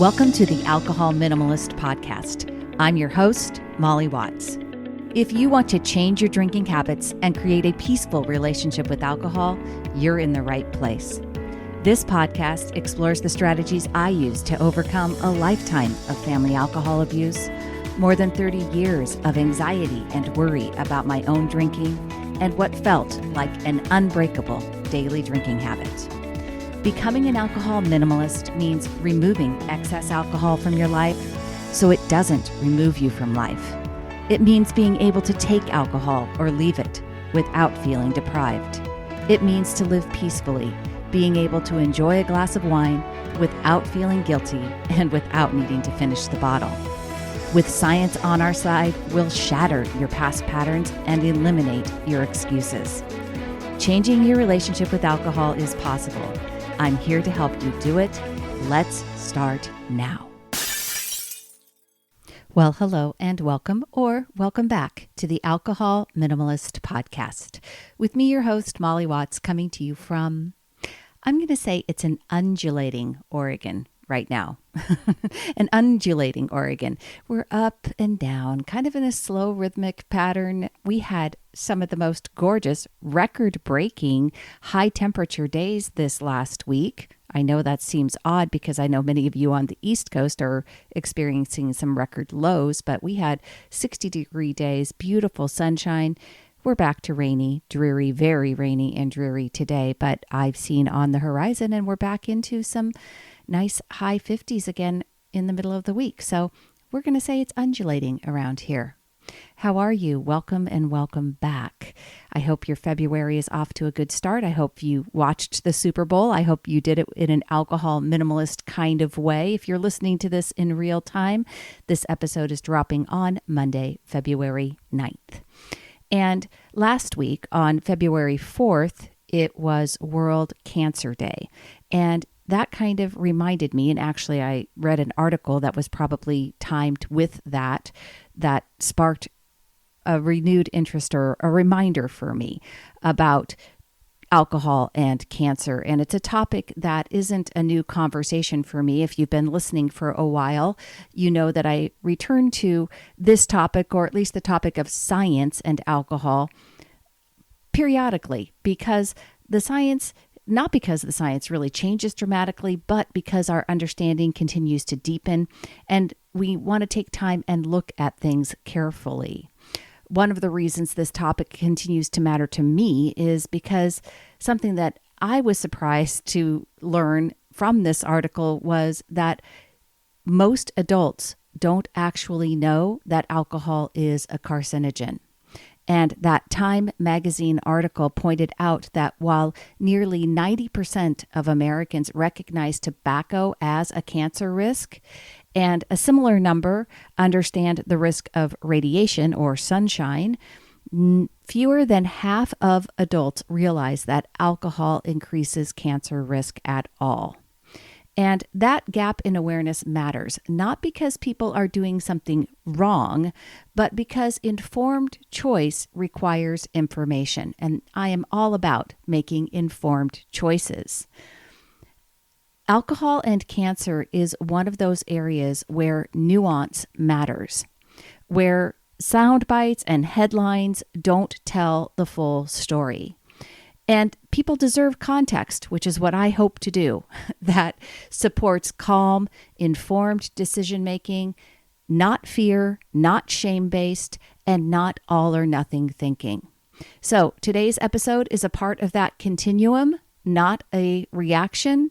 Welcome to the Alcohol Minimalist Podcast. I'm your host, Molly Watts. If you want to change your drinking habits and create a peaceful relationship with alcohol, you're in the right place. This podcast explores the strategies I use to overcome a lifetime of family alcohol abuse, more than 30 years of anxiety and worry about my own drinking, and what felt like an unbreakable daily drinking habit. Becoming an alcohol minimalist means removing excess alcohol from your life so it doesn't remove you from life. It means being able to take alcohol or leave it without feeling deprived. It means to live peacefully, being able to enjoy a glass of wine without feeling guilty and without needing to finish the bottle. With science on our side, we'll shatter your past patterns and eliminate your excuses. Changing your relationship with alcohol is possible. I'm here to help you do it. Let's start now. Well, hello and welcome, or welcome back to the Alcohol Minimalist Podcast. With me, your host, Molly Watts, coming to you from, I'm going to say it's an undulating Oregon right now. An undulating Oregon. We're up and down, kind of in a slow rhythmic pattern. We had some of the most gorgeous, record-breaking high temperature days this last week. I know that seems odd because I know many of you on the East Coast are experiencing some record lows, but we had 60-degree days, beautiful sunshine. We're back to rainy, dreary, very rainy and dreary today, but I've seen on the horizon and we're back into some nice high 50s again in the middle of the week. So we're going to say it's undulating around here. How are you? Welcome and welcome back. I hope your February is off to a good start. I hope you watched the Super Bowl. I hope you did it in an alcohol minimalist kind of way. If you're listening to this in real time, this episode is dropping on Monday, February 9th. And last week on February 4th, it was World Cancer Day. And that kind of reminded me, and actually I read an article that was probably timed with that sparked a renewed interest or a reminder for me about alcohol and cancer. And it's a topic that isn't a new conversation for me. If you've been listening for a while, you know that I return to this topic, or at least the topic of science and alcohol, periodically, because the science, not because the science really changes dramatically, but because our understanding continues to deepen and we want to take time and look at things carefully. One of the reasons this topic continues to matter to me is because something that I was surprised to learn from this article was that most adults don't actually know that alcohol is a carcinogen. And that Time magazine article pointed out that while nearly 90% of Americans recognize tobacco as a cancer risk, and a similar number understand the risk of radiation or sunshine, fewer than half of adults realize that alcohol increases cancer risk at all. And that gap in awareness matters, not because people are doing something wrong, but because informed choice requires information. And I am all about making informed choices. Alcohol and cancer is one of those areas where nuance matters, where sound bites and headlines don't tell the full story. And people deserve context, which is what I hope to do, that supports calm, informed decision-making, not fear, not shame-based, and not all or nothing thinking. So today's episode is a part of that continuum, not a reaction.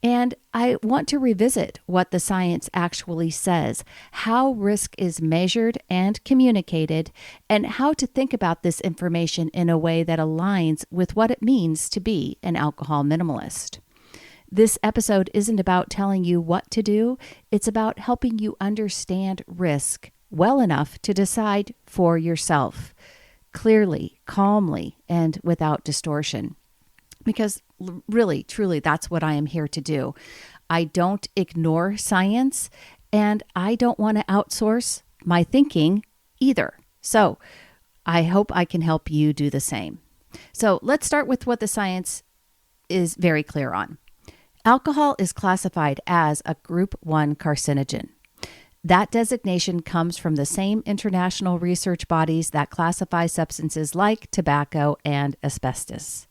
And I want to revisit what the science actually says, how risk is measured and communicated, and how to think about this information in a way that aligns with what it means to be an alcohol minimalist. This episode isn't about telling you what to do. It's about helping you understand risk well enough to decide for yourself, clearly, calmly, and without distortion. Because really, truly, that's what I am here to do. I don't ignore science, and I don't want to outsource my thinking either. So I hope I can help you do the same. So let's start with what the science is very clear on. Alcohol is classified as a Group 1 carcinogen. That designation comes from the same international research bodies that classify substances like tobacco and asbestos.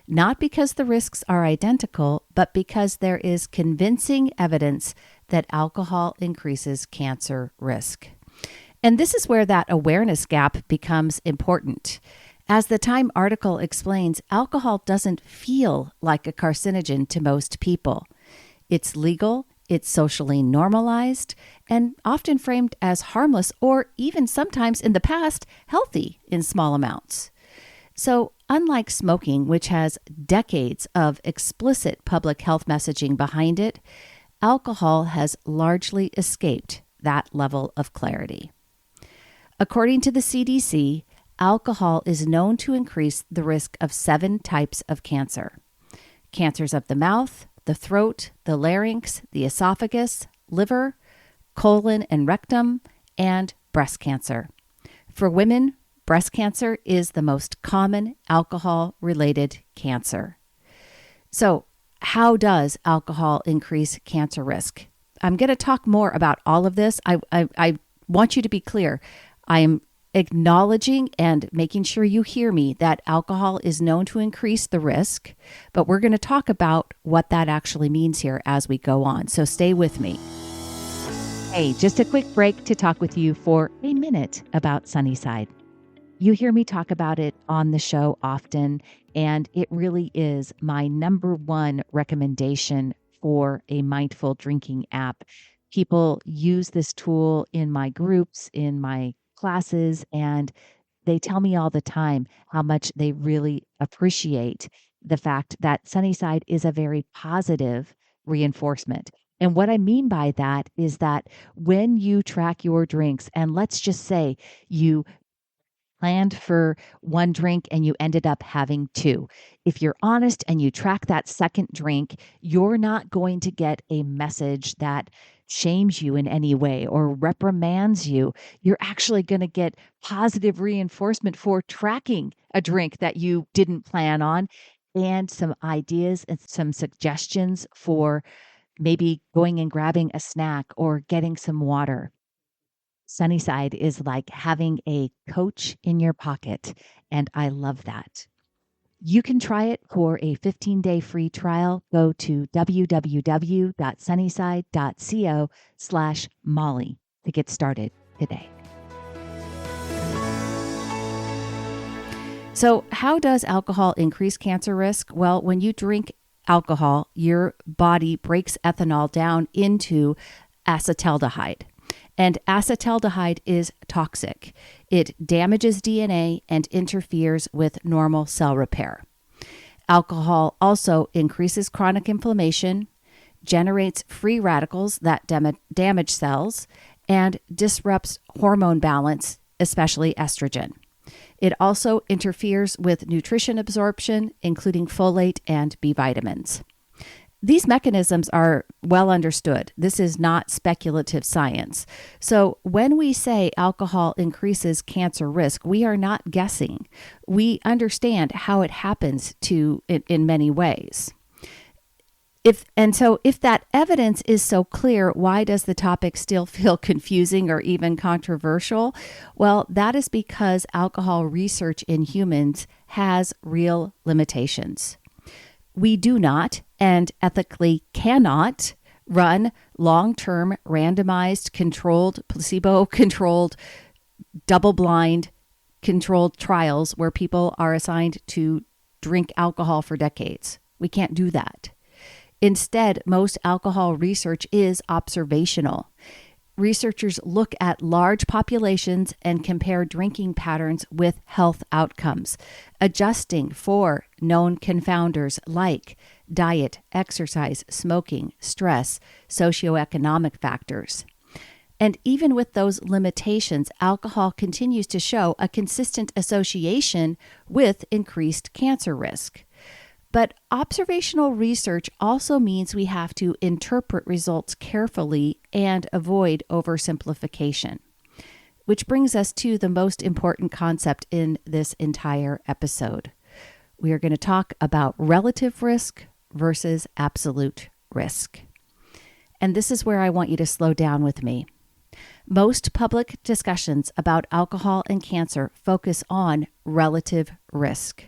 Not because the risks are identical, but because there is convincing evidence that alcohol increases cancer risk. And this is where that awareness gap becomes important. As the Time article explains, alcohol doesn't feel like a carcinogen to most people. It's legal, it's socially normalized, and often framed as harmless or even sometimes in the past healthy in small amounts. So, unlike smoking, which has decades of explicit public health messaging behind it, alcohol has largely escaped that level of clarity. According to the CDC, alcohol is known to increase the risk of 7 types of cancer: cancers of the mouth, the throat, the larynx, the esophagus, liver, colon and rectum, and breast cancer. For women, breast cancer is the most common alcohol-related cancer. So, how does alcohol increase cancer risk? I'm going to talk more about all of this. I want you to be clear. I am acknowledging and making sure you hear me that alcohol is known to increase the risk, but we're going to talk about what that actually means here as we go on. So stay with me. Hey, just a quick break to talk with you for a minute about Sunnyside. You hear me talk about it on the show often, and it really is my number one recommendation for a mindful drinking app. People use this tool in my groups, in my classes, and they tell me all the time how much they really appreciate the fact that Sunnyside is a very positive reinforcement. And what I mean by that is that when you track your drinks, and let's just say you planned for 1 drink and you ended up having 2. If you're honest and you track that second drink, you're not going to get a message that shames you in any way or reprimands you. You're actually going to get positive reinforcement for tracking a drink that you didn't plan on, and some ideas and some suggestions for maybe going and grabbing a snack or getting some water. Sunnyside is like having a coach in your pocket, and I love that. You can try it for a 15-day free trial. Go to www.sunnyside.co/Molly to get started today. So, how does alcohol increase cancer risk? Well, when you drink alcohol, your body breaks ethanol down into acetaldehyde. And acetaldehyde is toxic. It damages DNA and interferes with normal cell repair. Alcohol also increases chronic inflammation, generates free radicals that damage cells, and disrupts hormone balance, especially estrogen. It also interferes with nutrition absorption, including folate and B vitamins. These mechanisms are well understood. This is not speculative science. So when we say alcohol increases cancer risk, we are not guessing. We understand how it happens in many ways. If that evidence is so clear, why does the topic still feel confusing or even controversial? Well, that is because alcohol research in humans has real limitations. We do not and ethically cannot run long-term randomized, controlled, placebo-controlled, double-blind controlled trials where people are assigned to drink alcohol for decades. We can't do that. Instead, most alcohol research is observational. Researchers look at large populations and compare drinking patterns with health outcomes, adjusting for known confounders like diet, exercise, smoking, stress, socioeconomic factors. And even with those limitations, alcohol continues to show a consistent association with increased cancer risk. But observational research also means we have to interpret results carefully and avoid oversimplification, which brings us to the most important concept in this entire episode. We are going to talk about relative risk versus absolute risk. And this is where I want you to slow down with me. Most public discussions about alcohol and cancer focus on relative risk.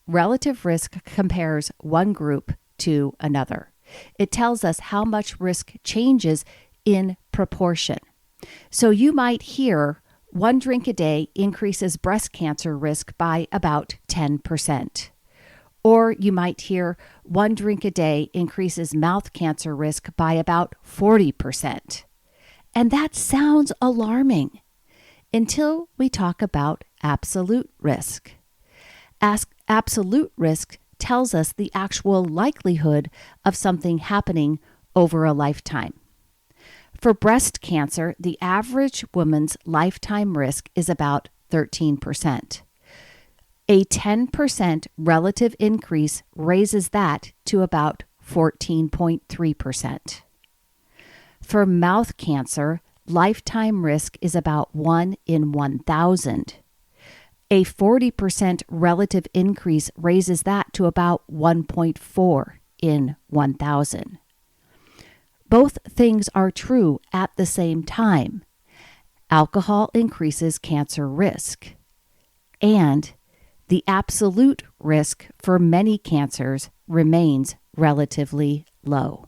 Relative risk compares one group to another. It tells us how much risk changes in proportion. So you might hear 1 drink a day increases breast cancer risk by about 10%. Or you might hear 1 drink a day increases mouth cancer risk by about 40%. And that sounds alarming until we talk about absolute risk. Absolute risk tells us the actual likelihood of something happening over a lifetime. For breast cancer, the average woman's lifetime risk is about 13%. A 10% relative increase raises that to about 14.3%. For mouth cancer, lifetime risk is about 1 in 1,000. A 40% relative increase raises that to about 1.4 in 1,000. Both things are true at the same time. Alcohol increases cancer risk, and the absolute risk for many cancers remains relatively low.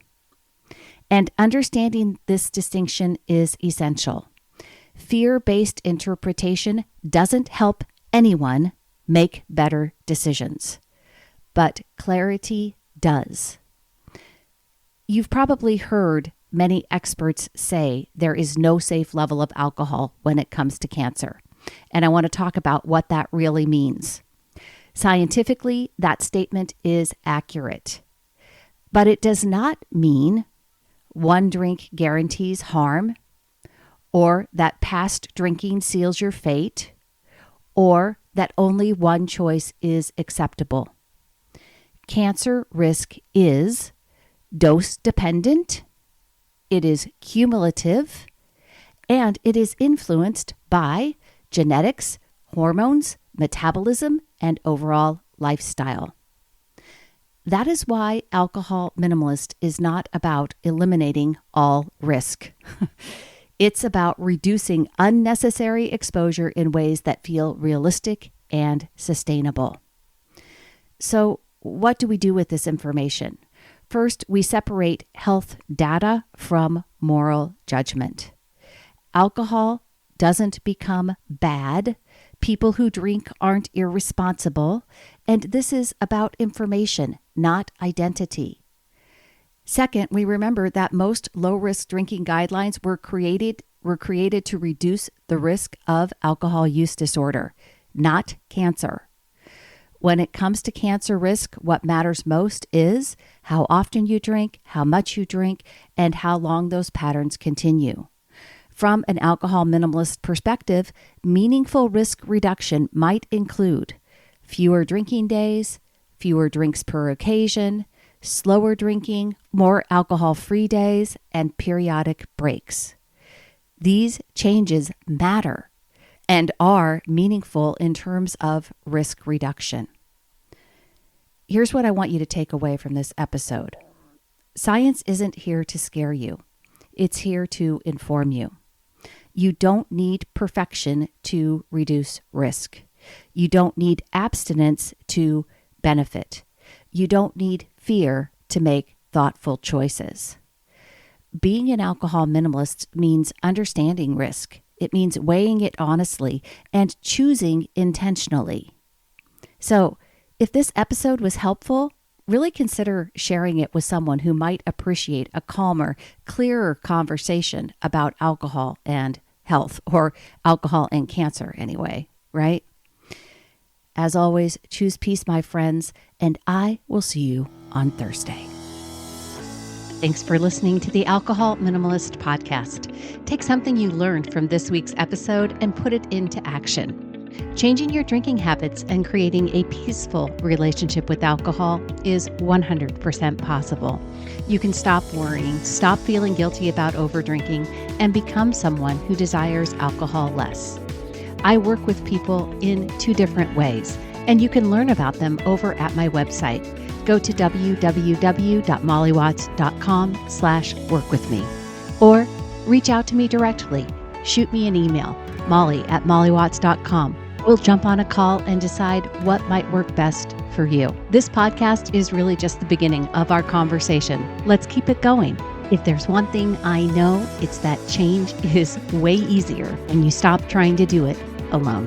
And understanding this distinction is essential. Fear-based interpretation doesn't help anyone make better decisions, but clarity does. You've probably heard many experts say there is no safe level of alcohol when it comes to cancer, and I want to talk about what that really means. Scientifically, that statement is accurate, but it does not mean 1 drink guarantees harm, or that past drinking seals your fate, or that only one choice is acceptable. Cancer risk is dose dependent, it is cumulative, and it is influenced by genetics, hormones, metabolism, and overall lifestyle. That is why Alcohol Minimalist is not about eliminating all risk. It's about reducing unnecessary exposure in ways that feel realistic and sustainable. So, what do we do with this information? First, we separate health data from moral judgment. Alcohol doesn't become bad. People who drink aren't irresponsible. And this is about information, not identity. Second, we remember that most low-risk drinking guidelines were created to reduce the risk of alcohol use disorder, not cancer. When it comes to cancer risk, what matters most is how often you drink, how much you drink, and how long those patterns continue. From an alcohol minimalist perspective, meaningful risk reduction might include fewer drinking days, fewer drinks per occasion, slower drinking, more alcohol-free days, and periodic breaks. These changes matter and are meaningful in terms of risk reduction. Here's what I want you to take away from this episode. Science isn't here to scare you. It's here to inform you. You don't need perfection to reduce risk. You don't need abstinence to benefit. You don't need fear to make thoughtful choices. Being an alcohol minimalist means understanding risk. It means weighing it honestly and choosing intentionally. So, if this episode was helpful, really consider sharing it with someone who might appreciate a calmer, clearer conversation about alcohol and health, or alcohol and cancer anyway, right? As always, choose peace, my friends, and I will see you on Thursday. Thanks for listening to the Alcohol Minimalist Podcast. Take something you learned from this week's episode and put it into action. Changing your drinking habits and creating a peaceful relationship with alcohol is 100% possible. You can stop worrying, stop feeling guilty about overdrinking, and become someone who desires alcohol less. I work with people in 2 different ways, and you can learn about them over at my website, go to www.mollywatts.com/work with me, or reach out to me directly. Shoot me an email, molly@mollywatts.com. We'll jump on a call and decide what might work best for you. This podcast is really just the beginning of our conversation. Let's keep it going. If there's one thing I know, it's that change is way easier when you stop trying to do it alone.